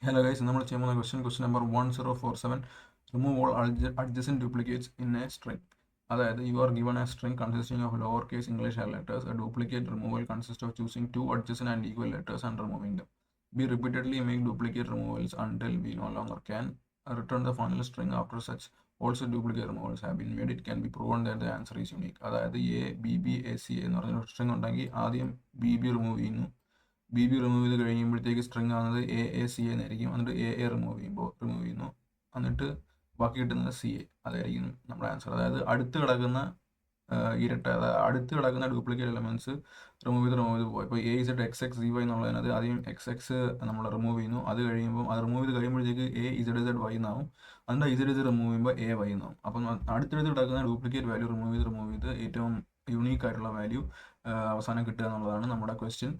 Hello guys, നമ്മൾ ചെയ്യാൻ പോകുന്ന question number 1047. Remove all adjacent duplicates in a string. അതായത് you are given a string consisting of lowercase English letters. A duplicate removal consists of choosing two adjacent and equal letters and removing them. We repeatedly make duplicate removals until we no longer can return the final string after such also duplicate removals have been made. It can be proven that the answer is unique. അതായത് ABBAC എന്ന് പറഞ്ഞ string ഉണ്ടെങ്കിൽ ആദ്യം BB remove ചെയ്യുന്നു. BB remove ചെയ്ത് കഴിയുമ്പോഴത്തേക്ക് string ആകുന്നത് AAC എന്നായിരിക്കും. എന്നിട്ട് AA റിമൂവ് ചെയ്യുന്നു. എന്നിട്ട് ബാക്കി കിട്ടുന്നത് CA. അതായിരിക്കും നമ്മുടെ ആൻസർ. അതായത് അടുത്ത് കിടക്കുന്ന അടുത്ത് കിടക്കുന്ന ഡ്യൂപ്ലിക്കേറ്റ് എലമെന്റ്സ് റിമൂവ് ചെയ്ത് പോയി. ഇപ്പോൾ AZXXZY എന്നുള്ളതിനകത്ത് ആദ്യം XX നമ്മൾ റിമൂവ് ചെയ്യുന്നു. അത് റിമൂവ് ചെയ്ത് കഴിയുമ്പോഴത്തേക്ക് AZZY എന്നാവും. അതിൻ്റെ ZZ റിമൂവ് ചെയ്യുമ്പോൾ AY എന്നാവും. അപ്പം അടുത്തടുത്ത് കിടക്കുന്ന ഡ്യൂപ്ലിക്കേറ്റ് വാല്യൂ റിമൂവ് ചെയ്ത് ഏറ്റവും യൂണീക്ക് ആയിട്ടുള്ള വാല്യൂ അവസാനം കിട്ടുക എന്നുള്ളതാണ് നമ്മുടെ ക്വസ്റ്റ്യൻ.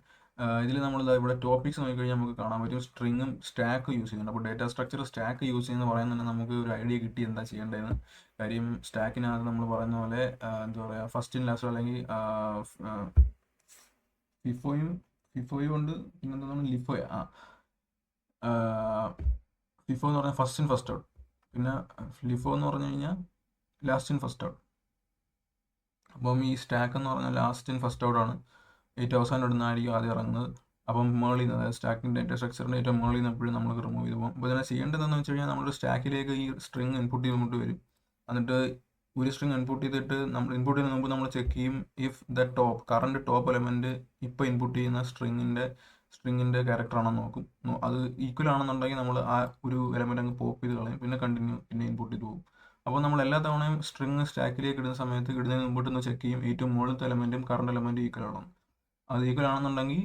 ഇതിൽ നമ്മൾ ഇവിടെ ടോപ്പിക്സ് നോക്കിക്കഴിഞ്ഞാൽ നമുക്ക് കാണാൻ പറ്റും സ്ട്രിങ്ങും സ്റ്റാക്ക് യൂസ് ചെയ്യുന്നുണ്ട്. അപ്പോൾ ഡേറ്റ സ്ട്രക്ചർ സ്റ്റാക്ക് യൂസ് ചെയ്യുന്ന പറയാൻ തന്നെ നമുക്ക് ഒരു ഐഡിയ കിട്ടി എന്താ ചെയ്യേണ്ടതെന്ന്. കാര്യം സ്റ്റാക്കിനകത്ത് നമ്മൾ പറയുന്ന പോലെ എന്താ പറയുക, ഫസ്റ്റ് ഇൻ ലാസ്റ്റ് അല്ലെങ്കിൽ ഫിഫോയും ഉണ്ട്. പിന്നെന്താ നമ്മൾ ഫിഫോ എന്ന് പറഞ്ഞാൽ ഫസ്റ്റ് ഇൻ ഫസ്റ്റ് ഔട്ട്. പിന്നെ ലിഫോ എന്ന് പറഞ്ഞു കഴിഞ്ഞാൽ ലാസ്റ്റ് ഇൻ ഫസ്റ്റ് ഔട്ട്. അപ്പം ഈ സ്റ്റാക്ക് എന്ന് പറഞ്ഞാൽ ലാസ്റ്റ് ഇൻ ഫസ്റ്റ് ഔട്ടാണ്. ഏറ്റവും അവസാനം ഇടുന്നതായിരിക്കും ആദ്യം ഇറങ്ങുന്നത്. അപ്പം മേളിൽ നിന്ന്, അതായത് സ്റ്റാക്കിൻ്റെ ഡേറ്റ സ്ട്രക്ചറിൻ്റെ ഏറ്റവും മേളിൽ നിന്ന് എപ്പോഴും നമ്മൾ റിമൂവ് ചെയ്ത് പോകും. അപ്പോൾ ഇതിനെ ചെയ്യേണ്ടതെന്ന് വെച്ച് കഴിഞ്ഞാൽ നമ്മൾ സ്റ്റാക്കിലേക്ക് ഈ സ്ട്രിങ് ഇൻപുട്ട് ചെയ്തിട്ട് വരും. എന്നിട്ട് ഒരു സ്ട്രിങ് ഇൻപുട്ട് ചെയ്തിട്ട് നമ്മൾ ഇൻപുട്ട് ചെയ്യുന്നതിന് മുമ്പ് നമ്മൾ ചെക്ക് ചെയ്യും if the current top element ഇപ്പോൾ ഇൻപുട്ട് ചെയ്യുന്ന സ്ട്രിങ്ങിൻ്റെ ക്യാരക്ടർ ആണെന്ന് നോക്കും. അത് ഈക്വൽ ആണെന്നുണ്ടെങ്കിൽ നമ്മൾ ആ ഒരു എലമെൻറ്റ് അങ്ങ് പോപ്പ് ചെയ്ത് കളയും. പിന്നെ ഇൻപുട്ട് ചെയ്ത് പോകും. അപ്പോൾ നമ്മൾ എല്ലാ തവണയും സ്ട്രിങ് സ്റ്റാക്കിലേക്ക് ഇടുന്ന സമയത്ത് ഇടുന്നതിന് മുമ്പിട്ട് ഒന്ന് ചെക്ക് ചെയ്യും ഏറ്റവും മുകളിലത്തെ എലമെൻറ്റും കറണ്ട് എലമെൻറ്റും ഈക്വൽ ആണോ. അത് ഈക്വൽ ആണെന്നുണ്ടെങ്കിൽ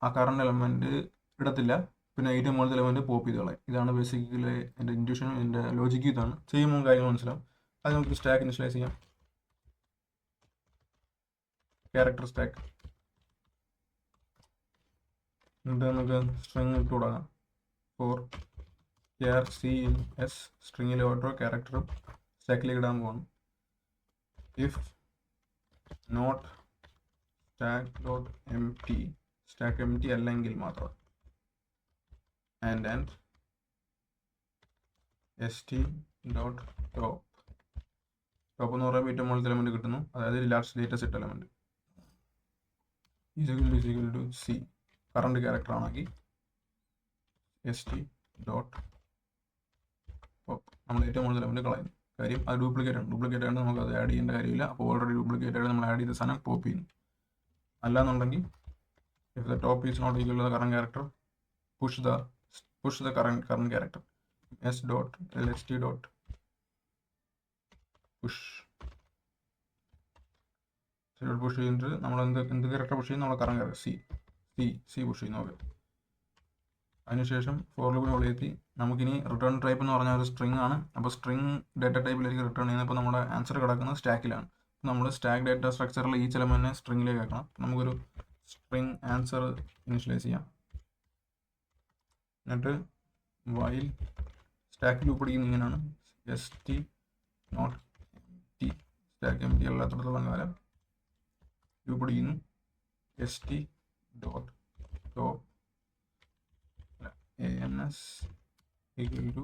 ആ കറണ്ട് എലമെൻറ്റ് ഇടത്തില്ല. പിന്നെ ഏറ്റവും മുകളിലത്തെ എലമെൻറ്റ് പോപ്പ് ചെയ്ത് കളയും. ഇതാണ് ബേസിക്കലി എൻ്റെ ഇൻറ്റ്യൂഷനും എൻ്റെ ലോജിക്കും. ഇതാണ് ചെയ്യുമ്പോൾ കാര്യങ്ങൾ മനസ്സിലാവും. അത് നമുക്ക് സ്റ്റാക്ക് ഇനിഷ്യലൈസ് ചെയ്യാം. Character stack. എന്നിട്ട് നമുക്ക് സ്ട്രിങ് ഇട്ട് കൊടുക്കാം. ഫോർ CS സ്ട്രിങ്ങിലെ ഓരോ ക്യാരക്ടറും സ്റ്റാക്കിലേക്ക് ഇടാൻ പോകണം. ഇഫ് നോട്ട് stack.empty സ്റ്റാക്ക് എംറ്റി അല്ലെങ്കിൽ മാത്രം and st.top ടോപ്പ് എന്ന് പറയുമ്പോൾ ഏറ്റവും മുകളിലത്തെ എലമെന്റ് കിട്ടുന്നു. അതായത് last data set element equal to C current character ആണെങ്കിൽ st.top നമ്മൾ ഏറ്റവും മുകളിലത്തെ എലമെന്റ് കളയുന്നു. കാര്യം അത് ഡ്യൂപ്ലിക്കേറ്റ് ആണ്. നമുക്ക് അത് ആഡ് ചെയ്യേണ്ട കാര്യമില്ല. അപ്പോൾ ഓൾറെഡി ഡ്യൂപ്ലിക്കേറ്റ് ആയിട്ട് നമ്മൾ ആഡ് ചെയ്ത സാധനം പോപ്പ് ചെയ്യുന്നു. അല്ലാന്നുണ്ടെങ്കിൽ if the top is not equal to the current character, push the current character s.lst dot push ചെയ്തിട്ട് നമ്മൾ എന്ത് ക്യാരക്ടർ പുഷ് ചെയ്യും? നമ്മൾ കറണ്ട് ക്യാരക്ടർ C പുഷ് ചെയ്യുന്നു. ഓക്കെ. അതിനുശേഷം ഫോർ ലൂപ്പിന് ഉള്ളിലെത്തി നമുക്കിനി റിട്ടേൺ ടൈപ്പ് എന്ന് പറഞ്ഞ ഒരു സ്ട്രിങ് ആണ്. അപ്പോൾ സ്ട്രിങ് ഡേറ്റ ടൈപ്പിലേക്ക് റിട്ടേൺ ചെയ്യുന്നത്. ഇപ്പോൾ നമ്മുടെ ആൻസർ കിടക്കുന്നത് സ്റ്റാക്കിലാണ്. നമ്മൾ സ്റ്റാക്ക് ഡേറ്റ സ്ട്രക്ചറിൽ ഈ എലമെന്റിനെ സ്ട്രിങ്ങിലേക്ക് ആക്കണം. നമുക്കൊരു സ്ട്രിങ് ആൻസർ ഇനിഷ്യലൈസ് ചെയ്യാം. എന്നിട്ട് വൈൽ സ്റ്റാക്ക് ലൂപ്പ് അടിക്കുന്ന ഇങ്ങനെയാണ്. st.empty സ്റ്റാക്ക് എംറ്റി അല്ലാത്തടത്തോളം കാലം ലൂപ്പ് അടിക്കുന്നു. st.top ans ഈക്വൽ ടു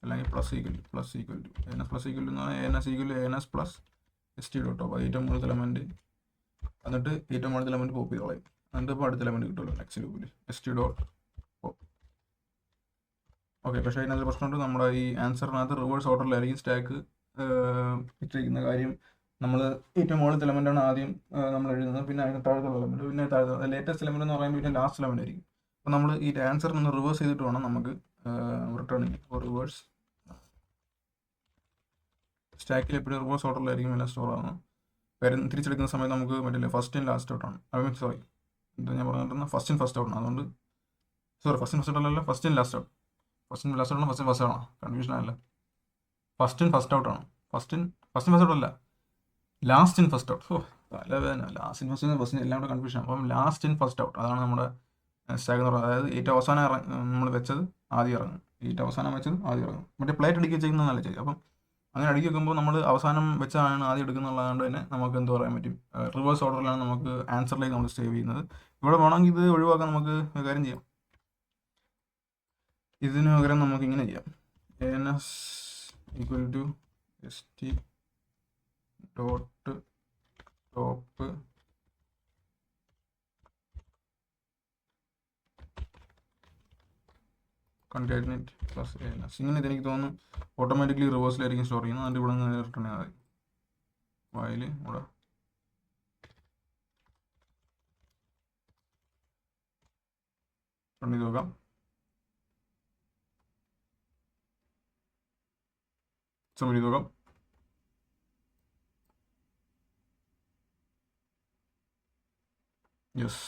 അല്ലെങ്കിൽ plus equal to ans plus equal to എന്ന് പറഞ്ഞാൽ ans equal to ans plus st.top ഏറ്റവും മുകളിലത്തെ എലമെന്റ്. എന്നിട്ട് ഏറ്റവും മുകളിലത്തെ എലമെന്റ് പോപ്പ് ചെയ്ത് കളയും. എന്നിട്ട് ഇപ്പോൾ അടുത്ത എലമെന്റ് കിട്ടുമല്ലോ നെക്സ്റ്റ് ലൂപ്പിൽ st.pop. ഓക്കെ. പക്ഷേ അതിനകത്ത് പ്രശ്നമുണ്ട്. നമ്മുടെ ഈ ആൻസറിനകത്ത് റിവേഴ്സ് ഓർഡറിലായിരിക്കും സ്റ്റാക്ക് ഇട്ടിരിക്കുന്ന. കാര്യം നമ്മൾ ഏറ്റവും മുകളിലത്തെ എലമെന്റാണ് ആദ്യം നമ്മൾ എഴുതുന്നത്. പിന്നെ അതിന് താഴത്തുള്ള എലമെന്റ്, പിന്നെ ലേറ്റസ്റ്റ് എലമെന്റ് എന്ന് പറയുമ്പോൾ പിന്നെ ലാസ്റ്റ് എലമെന്റ് ആയിരിക്കും. അപ്പോൾ നമ്മൾ ഈ ആൻസറിൽ നിന്ന് റിവേഴ്സ് ചെയ്തിട്ട് വേണം നമുക്ക് റിട്ടേൺ ചെയ്യാൻ. അപ്പോൾ റിവേഴ്സ് സ്റ്റാക്കിൽ എപ്പോഴും റിവേഴ്സ് ഓർഡറിലായിരിക്കും എല്ലാം സ്റ്റോർ ആകുന്നത്. കാര്യം തിരിച്ചെടുക്കുന്ന സമയത്ത് നമുക്ക് പറ്റില്ല. ഫസ്റ്റ് ഇൻ ലാസ്റ്റ് ഔട്ടാണ്. സോറി, എന്താ ഞാൻ പറഞ്ഞിരുന്നത്? ഫസ്റ്റ് ഇൻ ഫസ്റ്റ് ഔട്ടാണ്. അതുകൊണ്ട് ഫസ്റ്റ് ഇൻ ഫസ്റ്റ് ഔട്ട് അല്ല, first in last out. First in last ഔട്ടാണ്, ഫസ്റ്റ് ഇൻ ഫസ്റ്റ് ഔട്ടാണ്. കൺഫ്യൂഷൻ ആയല്ല. ഫസ്റ്റ് ഇൻ ഫസ്റ്റ് ഔട്ടാണ്. ഫസ്റ്റ് ഇൻ ഫസ്റ്റ് ഔട്ട് അല്ല, ലാസ്റ്റ് ഇൻ ഫസ്റ്റ് ഔട്ട്. തലവേദന. ലാസ്റ്റ് ഇൻ ഫസ്റ്റ് എല്ലാം കൂടെ കൺഫ്യൂഷൻ. അപ്പം ലാസ്റ്റ് ഇൻ ഫസ്റ്റ് ഔട്ട് അതാണ് നമ്മുടെ സ്റ്റാക്ക് എന്ന് പറയുന്നത്. അതായത് ഏറ്റവും അവസാനം നമ്മൾ വെച്ചത് ആദ്യം ഇറങ്ങും. ഏറ്റവും അവസാനം വെച്ചത് ആദ്യം ഇറങ്ങും. മറ്റേ പ്ലേറ്റ് അടിക്കുക ചെയ്യുന്നത് നല്ല ചെയ്യും. അപ്പം അങ്ങനെ അടുക്കി വെക്കുമ്പോൾ നമ്മൾ അവസാനം വെച്ചാണ് ആദ്യം എടുക്കുന്നുള്ളതുകൊണ്ട് തന്നെ നമുക്ക് എന്ത് പറയാൻ പറ്റും, റിവേഴ്സ് ഓർഡറിലാണ് നമുക്ക് ആൻസറിലേക്ക് നമ്മൾ സേവ് ചെയ്യുന്നത്. ഇവിടെ വേണമെങ്കിൽ ഇത് ഒഴിവാക്കാൻ നമുക്ക് കാര്യം ചെയ്യാം. ഇതിന് പകരം നമുക്ക് ഇങ്ങനെ ചെയ്യാം. ANS equal to ST dot top concatenate plus ANS. ഇങ്ങനെ ഇതെനിക്ക് തോന്നുന്നു ഓട്ടോമാറ്റിക്കലി റിവേഴ്സിലായിരിക്കും സ്റ്റോർ ചെയ്യുന്നത്. അതിൻ്റെ ഇവിടെ നിന്ന് റിട്ടേൺ ചെയ്താൽ മതി. വയൽ ഇവിടെ റൺ ചെയ്ത് നോക്കാം. സബ്മിറ്റ് ചെയ്ത് നോക്കാം. യെസ്,